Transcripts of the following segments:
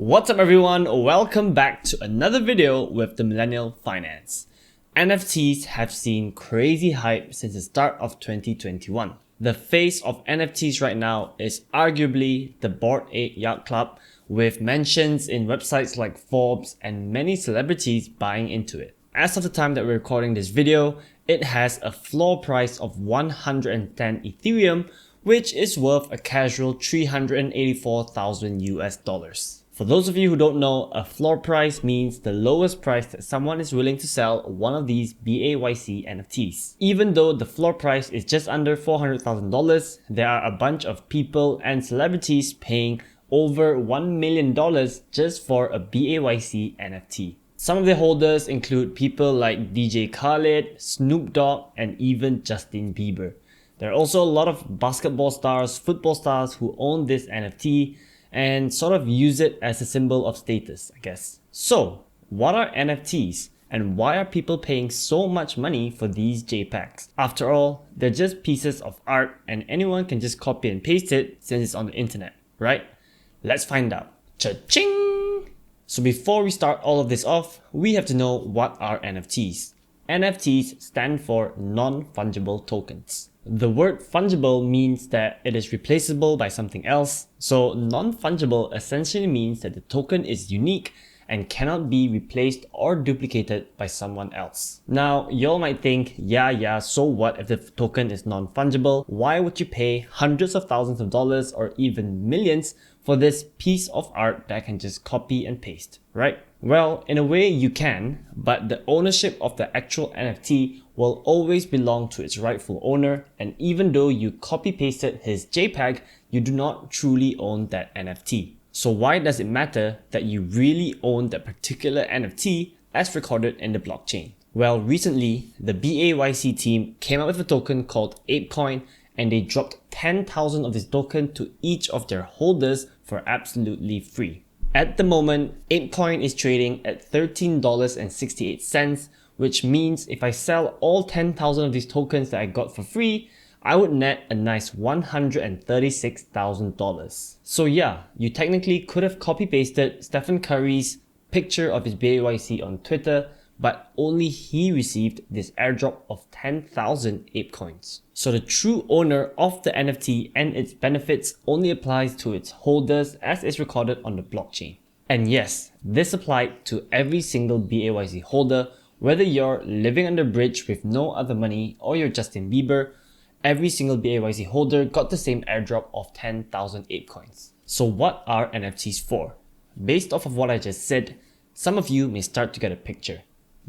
What's up everyone, welcome back to another video with the Millennial Finance. NFTs have seen crazy hype since the start of 2021. The face of NFTs right now is arguably the Bored Ape Yacht Club, with mentions in websites like Forbes and many celebrities buying into it. As of the time that we're recording this video, it has a floor price of 110 Ethereum, which is worth a casual 384,000 US dollars. For those of you who don't know, a floor price means the lowest price that someone is willing to sell one of these BAYC NFTs. Even though the floor price is just under $400,000, there are a bunch of people and celebrities paying over $1 million just for a BAYC NFT. Some of the holders include people like DJ Khaled, Snoop Dogg, and even Justin Bieber. There are also a lot of basketball stars, football stars who own this NFT and sort of use it as a symbol of status, I guess. So, what are NFTs and why are people paying so much money for these JPEGs? After all, they're just pieces of art and anyone can just copy and paste it since it's on the internet, right? Let's find out. Cha-ching! So before we start all of this off, we have to know what are NFTs. NFTs stand for non-fungible tokens. The word fungible means that it is replaceable by something else. So non-fungible essentially means that the token is unique and cannot be replaced or duplicated by someone else. Now, y'all might think, yeah, so what if the token is non-fungible? Why would you pay hundreds of thousands of dollars or even millions for this piece of art that I can just copy and paste, right? Well, in a way you can, but the ownership of the actual NFT will always belong to its rightful owner, and even though you copy-pasted his JPEG, you do not truly own that NFT. So why does it matter that you really own that particular NFT as recorded in the blockchain? Well, recently, the BAYC team came up with a token called ApeCoin, and they dropped 10,000 of this token to each of their holders for absolutely free. At the moment, ApeCoin is trading at $13.68, which means if I sell all 10,000 of these tokens that I got for free, I would net a nice $136,000. So yeah, you technically could have copy-pasted Stephen Curry's picture of his BAYC on Twitter, but only he received this airdrop of 10,000 ApeCoins. So the true owner of the NFT and its benefits only applies to its holders as is recorded on the blockchain. And yes, this applied to every single BAYC holder, whether you're living under a bridge with no other money or you're Justin Bieber. Every single BAYC holder got the same airdrop of 10,000 ApeCoins. So what are NFTs for? Based off of what I just said, some of you may start to get a picture.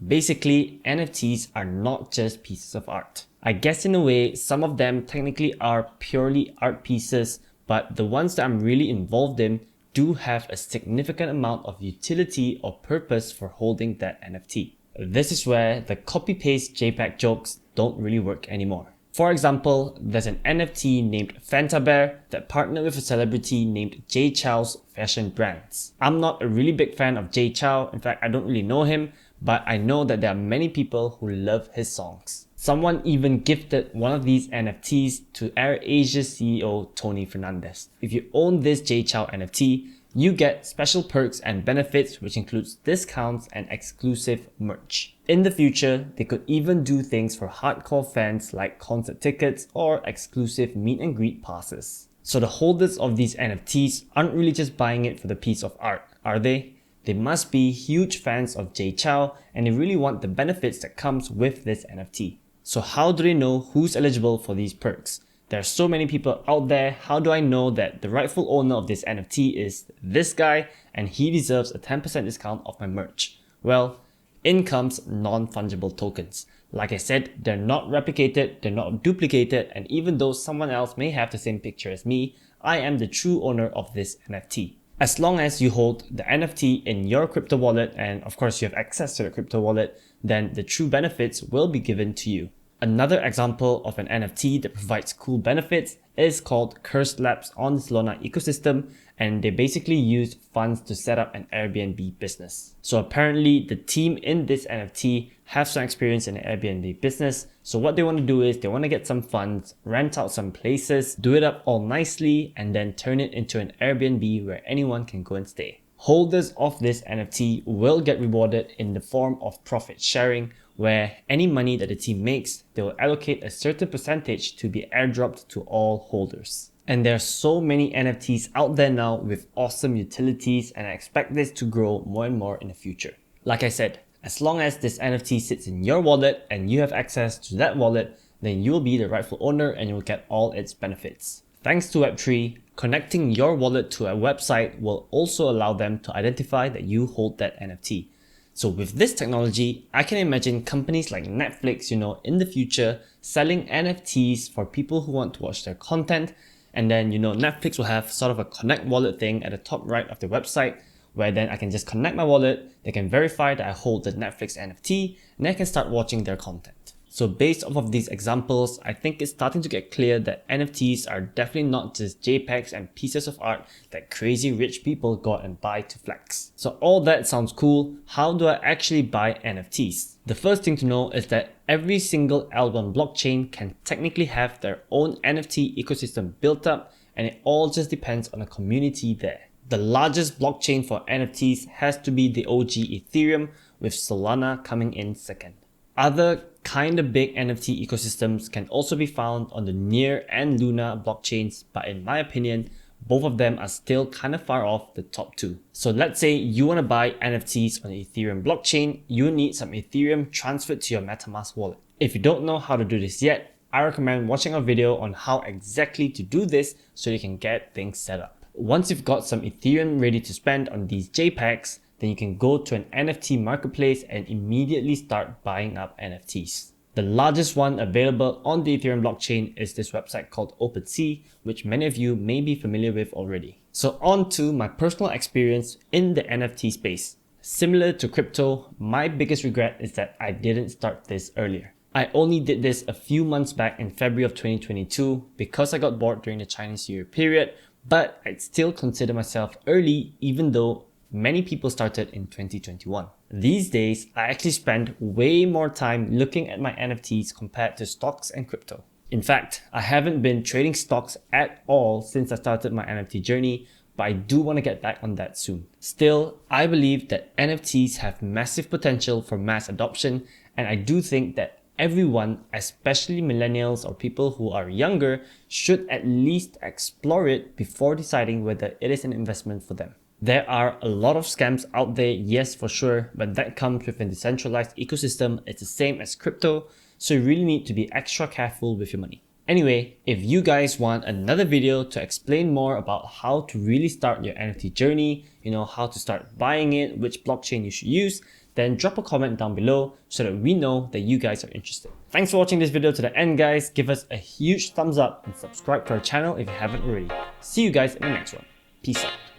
Basically, NFTs are not just pieces of art. I guess in a way, some of them technically are purely art pieces, but the ones that I'm really involved in do have a significant amount of utility or purpose for holding that NFT. This is where the copy-paste JPEG jokes don't really work anymore. For example, there's an NFT named Fanta Bear that partnered with a celebrity named Jay Chou's fashion brands. I'm not a really big fan of Jay Chou, in fact I don't really know him, but I know that there are many people who love his songs. Someone even gifted one of these NFTs to AirAsia's CEO Tony Fernandez. If you own this Jay Chou NFT, you get special perks and benefits, which includes discounts and exclusive merch. In the future, they could even do things for hardcore fans like concert tickets or exclusive meet and greet passes. So the holders of these NFTs aren't really just buying it for the piece of art, are they? They must be huge fans of Jay Chou and they really want the benefits that comes with this NFT. So how do they know who's eligible for these perks? There are so many people out there. How do I know that the rightful owner of this NFT is this guy and he deserves a 10% discount off my merch? Well, in comes non-fungible tokens. Like I said, they're not replicated, they're not duplicated, and even though someone else may have the same picture as me, I am the true owner of this NFT. As long as you hold the NFT in your crypto wallet and of course you have access to the crypto wallet, then the true benefits will be given to you. Another example of an NFT that provides cool benefits is called Cursed Labs on the Solana ecosystem, and they basically used funds to set up an Airbnb business. So apparently the team in this NFT have some experience in the Airbnb business. So what they want to do is they want to get some funds, rent out some places, do it up all nicely, and then turn it into an Airbnb where anyone can go and stay. Holders of this NFT will get rewarded in the form of profit sharing, where any money that the team makes, they will allocate a certain percentage to be airdropped to all holders. And there are so many NFTs out there now with awesome utilities, and I expect this to grow more and more in the future. Like I said, as long as this NFT sits in your wallet and you have access to that wallet, then you will be the rightful owner and you will get all its benefits. Thanks to Web3, connecting your wallet to a website will also allow them to identify that you hold that NFT. So with this technology, I can imagine companies like Netflix, in the future, selling NFTs for people who want to watch their content. And then, Netflix will have sort of a connect wallet thing at the top right of their website, where then I can just connect my wallet, they can verify that I hold the Netflix NFT, and I can start watching their content. So based off of these examples, I think it's starting to get clear that NFTs are definitely not just JPEGs and pieces of art that crazy rich people go out and buy to flex. So all that sounds cool. How do I actually buy NFTs? The first thing to know is that every single L1 blockchain can technically have their own NFT ecosystem built up, and it all just depends on the community there. The largest blockchain for NFTs has to be the OG Ethereum, with Solana coming in second. Other kinda big NFT ecosystems can also be found on the Near and Luna blockchains, but in my opinion, both of them are still kinda far off the top two. So let's say you wanna buy NFTs on the Ethereum blockchain, you need some Ethereum transferred to your MetaMask wallet. If you don't know how to do this yet, I recommend watching a video on how exactly to do this so you can get things set up. Once you've got some Ethereum ready to spend on these JPEGs, then you can go to an NFT marketplace and immediately start buying up NFTs. The largest one available on the Ethereum blockchain is this website called OpenSea, which many of you may be familiar with already. So on to my personal experience in the NFT space. Similar to crypto, my biggest regret is that I didn't start this earlier. I only did this a few months back in February of 2022 because I got bored during the Chinese New Year period, but I'd still consider myself early even though many people started in 2021. These days, I actually spend way more time looking at my NFTs compared to stocks and crypto. In fact, I haven't been trading stocks at all since I started my NFT journey, but I do want to get back on that soon. Still, I believe that NFTs have massive potential for mass adoption, and I do think that everyone, especially millennials or people who are younger, should at least explore it before deciding whether it is an investment for them. There are a lot of scams out there, yes, for sure, but that comes with a decentralized ecosystem. It's the same as crypto, so you really need to be extra careful with your money. Anyway, if you guys want another video to explain more about how to really start your NFT journey, how to start buying it, which blockchain you should use, then drop a comment down below so that we know that you guys are interested. Thanks for watching this video to the end, guys. Give us a huge thumbs up and subscribe to our channel if you haven't already. See you guys in the next one. Peace out.